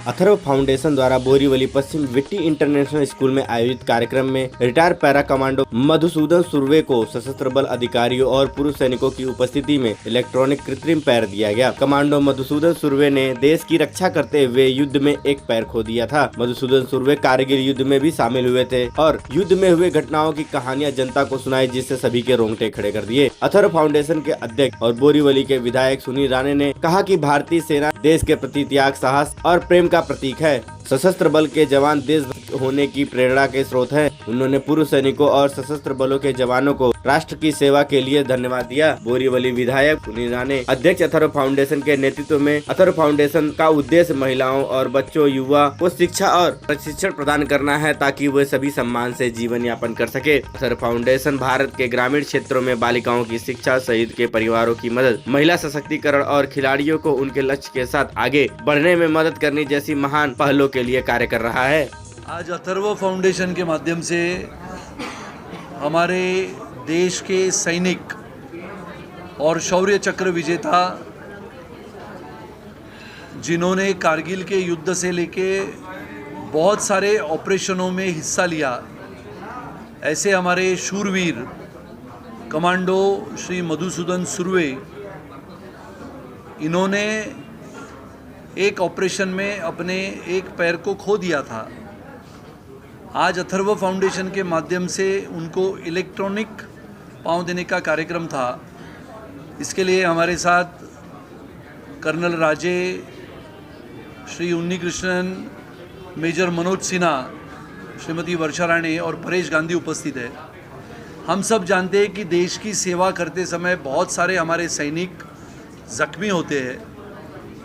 Atharva foundation द्वारा बोरीवली पश्चिम विट्टी international school में आयोजित कार्यक्रम में retire para commando Madhusudan Surve को सशस्त्र बल अधिकारियों और पूर्व सैनिकों की उपस्थिति में इलेक्ट्रॉनिक कृत्रिम पैर दिया गया। कमांडो मधुसूदन सुर्वे ने देश की रक्षा करते हुए युद्ध में एक पैर खो दिया था। मधुसूदन सुर्वे कारगिल युद्ध में भी शामिल हुए थे और युद्ध में हुए घटनाओं की कहानियां जनता को सुनाई, जिससे सभी के रोंगटे खड़े कर दिए। अथर्व फाउंडेशन के अध्यक्ष और बोरीवली के विधायक सुनील राणे ने कहा कि भारतीय सेना देश के प्रति त्याग, साहस और प्रेम का प्रतीक है। सशस्त्र बल के जवान देशभक्त होने की प्रेरणा के स्रोत हैं। उन्होंने पूर्व सैनिकों और सशस्त्र बलों के जवानों को राष्ट्र की सेवा के लिए धन्यवाद दिया। बोरीवली विधायक सुनील राणे अध्यक्ष अथर्व फाउंडेशन के नेतृत्व में अथर्व फाउंडेशन का उद्देश्य महिलाओं और बच्चों, युवा को शिक्षा और प्रशिक्षण प्रदान करना है ताकि वे सभी सम्मान से जीवन यापन कर सके। अथर्व फाउंडेशन भारत के ग्रामीण क्षेत्रों में बालिकाओं की शिक्षा, शहीद के परिवारों की मदद, महिला सशक्तिकरण और खिलाड़ियों को उनके लक्ष्य के साथ आगे बढ़ने में मदद करने जैसी महान पहलों के लिए कार्य कर रहा है। आज अथर्व फाउंडेशन के माध्यम से हमारे देश के सैनिक और शौर्य चक्र विजेता, जिन्होंने कारगिल के युद्ध से लेके बहुत सारे ऑपरेशनों में हिस्सा लिया, ऐसे हमारे शूरवीर कमांडो श्री मधुसूदन सुर्वे, इन्होंने एक ऑपरेशन में अपने एक पैर को खो दिया था। आज अथर्व फाउंडेशन के माध्यम से उनको इलेक्ट्रॉनिक पाँव देने का कार्यक्रम था। इसके लिए हमारे साथ कर्नल राजे, श्री उन्नी कृष्णन, मेजर मनोज सिन्हा, श्रीमती वर्षा राणे और परेश गांधी उपस्थित है। हम सब जानते हैं कि देश की सेवा करते समय बहुत सारे हमारे सैनिक जख्मी होते हैं।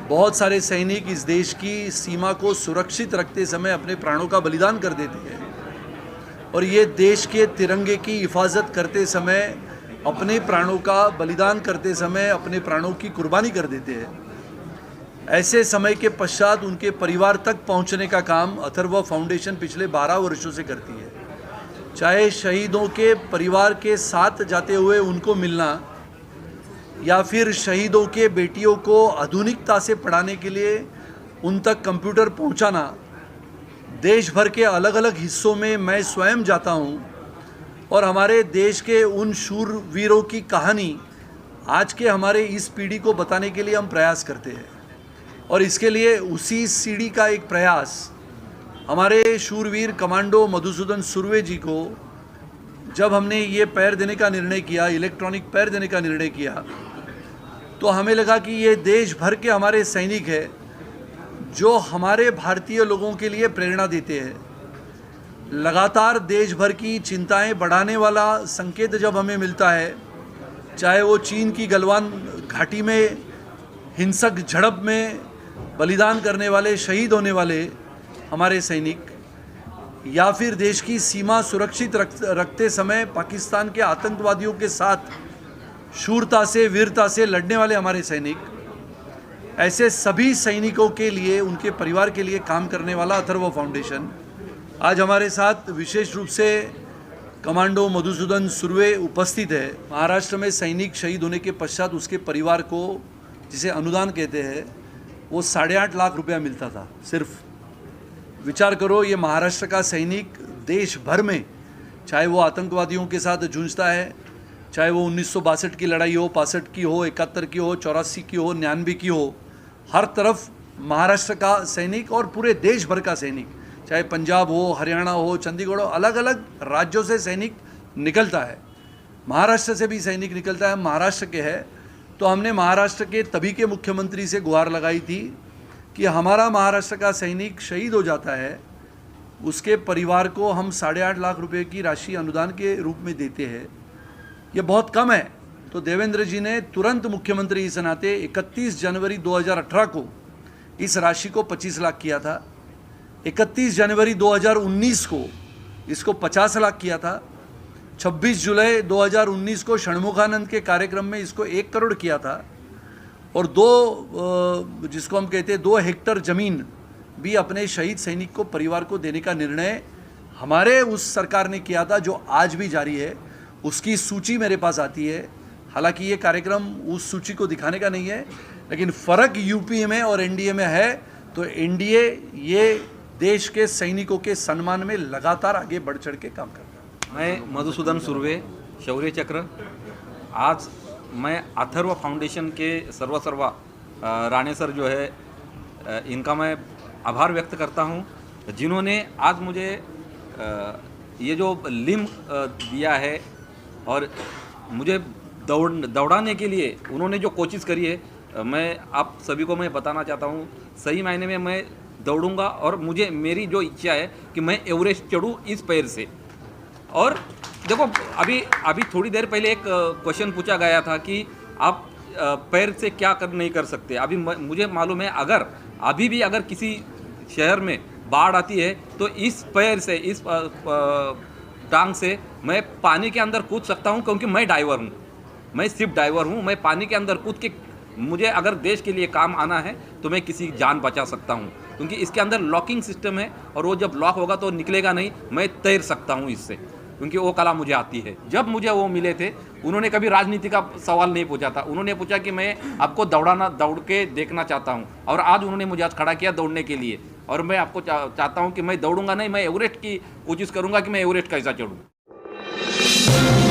बहुत सारे सैनिक इस देश की सीमा को सुरक्षित रखते समय अपने प्राणों का बलिदान कर देते हैं और ये देश के तिरंगे की हिफाजत करते समय, अपने प्राणों का बलिदान करते समय अपने प्राणों की कुर्बानी कर देते हैं। ऐसे समय के पश्चात उनके परिवार तक पहुंचने का काम अथर्व फाउंडेशन पिछले 12 वर्षों से करती है। चाहे शहीदों के परिवार के साथ जाते हुए उनको मिलना, या फिर शहीदों के बेटियों को आधुनिकता से पढ़ाने के लिए उन तक कंप्यूटर पहुंचाना। देश भर के अलग अलग हिस्सों में मैं स्वयं जाता हूं और हमारे देश के उन शूरवीरों की कहानी आज के हमारे इस पीढ़ी को बताने के लिए हम प्रयास करते हैं। और इसके लिए उसी सीढ़ी का एक प्रयास हमारे शूरवीर कमांडो मधुसूदन सुर्वे जी को, जब हमने ये पैर देने का निर्णय किया, इलेक्ट्रॉनिक पैर देने का निर्णय किया, तो हमें लगा कि ये देश भर के हमारे सैनिक हैं जो हमारे भारतीय लोगों के लिए प्रेरणा देते हैं। लगातार देश भर की चिंताएं बढ़ाने वाला संकेत जब हमें मिलता है, चाहे वो चीन की गलवान घाटी में हिंसक झड़प में बलिदान करने वाले, शहीद होने वाले हमारे सैनिक, या फिर देश की सीमा सुरक्षित रखते समय पाकिस्तान के आतंकवादियों के साथ शूरता से, वीरता से लड़ने वाले हमारे सैनिक, ऐसे सभी सैनिकों के लिए, उनके परिवार के लिए काम करने वाला अथर्व फाउंडेशन आज हमारे साथ विशेष रूप से कमांडो मधुसूदन सुर्वे उपस्थित है। महाराष्ट्र में सैनिक शहीद होने के पश्चात उसके परिवार को, जिसे अनुदान कहते हैं, वो 8.5 लाख रुपया मिलता था। सिर्फ विचार करो, ये महाराष्ट्र का सैनिक देश भर में, चाहे वो आतंकवादियों के साथ जूझता है, चाहे वो 1962 की लड़ाई हो, 65 की हो, 71 की हो, 84 की हो, 99 की हो, हर तरफ महाराष्ट्र का सैनिक और पूरे देश भर का सैनिक, चाहे पंजाब हो, हरियाणा हो, चंडीगढ़ हो, अलग अलग राज्यों से सैनिक निकलता है। महाराष्ट्र से भी सैनिक निकलता है। महाराष्ट्र के है तो हमने महाराष्ट्र के तभी के मुख्यमंत्री से गुहार लगाई थी कि हमारा महाराष्ट्र का सैनिक शहीद हो जाता है, उसके परिवार को हम 8.5 लाख रुपए की राशि अनुदान के रूप में देते हैं। ये बहुत कम है। तो देवेंद्र जी ने तुरंत मुख्यमंत्री इस नाते 31 जनवरी 2018 को इस राशि को 25 लाख किया था। 31 जनवरी 2019 को इसको 50 लाख किया था। 26 जुलाई 2019 को षणमुखानंद के कार्यक्रम में इसको 1 करोड़ किया था। और जिसको हम कहते हैं 2 हेक्टर ज़मीन भी अपने शहीद सैनिक को, परिवार को देने का निर्णय हमारे उस सरकार ने किया था, जो आज भी जारी है। उसकी सूची मेरे पास आती है। हालांकि ये कार्यक्रम उस सूची को दिखाने का नहीं है, लेकिन फ़र्क यूपी में और एनडीए में है तो एनडीए ये देश के सैनिकों के सम्मान में लगातार आगे बढ़ चढ़ के काम करता है। मैं मधुसूदन सुर्वे, शौर्य चक्र। आज मैं अथर्व फाउंडेशन के सर्वा राणे सर जो है इनका मैं आभार व्यक्त करता हूं, जिन्होंने आज मुझे ये जो लिम्ब दिया है और मुझे दौड़ाने के लिए उन्होंने जो कोशिश करी है, मैं आप सभी को मैं बताना चाहता हूँ, सही मायने में मैं दौड़ूंगा और मुझे मेरी जो इच्छा है कि मैं एवरेस्ट चढ़ूँ इस पैर से। और देखो अभी थोड़ी देर पहले एक क्वेश्चन पूछा गया था कि आप पैर से क्या नहीं कर सकते। अभी मुझे मालूम है, अगर अभी भी अगर किसी शहर में बाढ़ आती है तो इस पैर से, इस टांग से मैं पानी के अंदर कूद सकता हूं, क्योंकि मैं डाइवर हूं, मैं शिप डाइवर हूं। मैं पानी के अंदर कूद के मुझे अगर देश के लिए काम आना है तो मैं किसी की जान बचा सकता हूं, क्योंकि इसके अंदर लॉकिंग सिस्टम है और वो जब लॉक होगा तो निकलेगा नहीं। मैं तैर सकता हूं इससे, क्योंकि वो कला मुझे आती है। जब मुझे वो मिले थे, उन्होंने कभी राजनीति का सवाल नहीं पूछा था। उन्होंने पूछा कि मैं आपको दौड़ के देखना चाहता हूं, और आज उन्होंने मुझे आज खड़ा किया दौड़ने के लिए। और मैं आपको चाहता हूं कि मैं दौड़ूंगा नहीं, मैं एवरेस्ट की कोशिश करूंगा कि मैं एवरेस्ट कैसा चढ़ूं।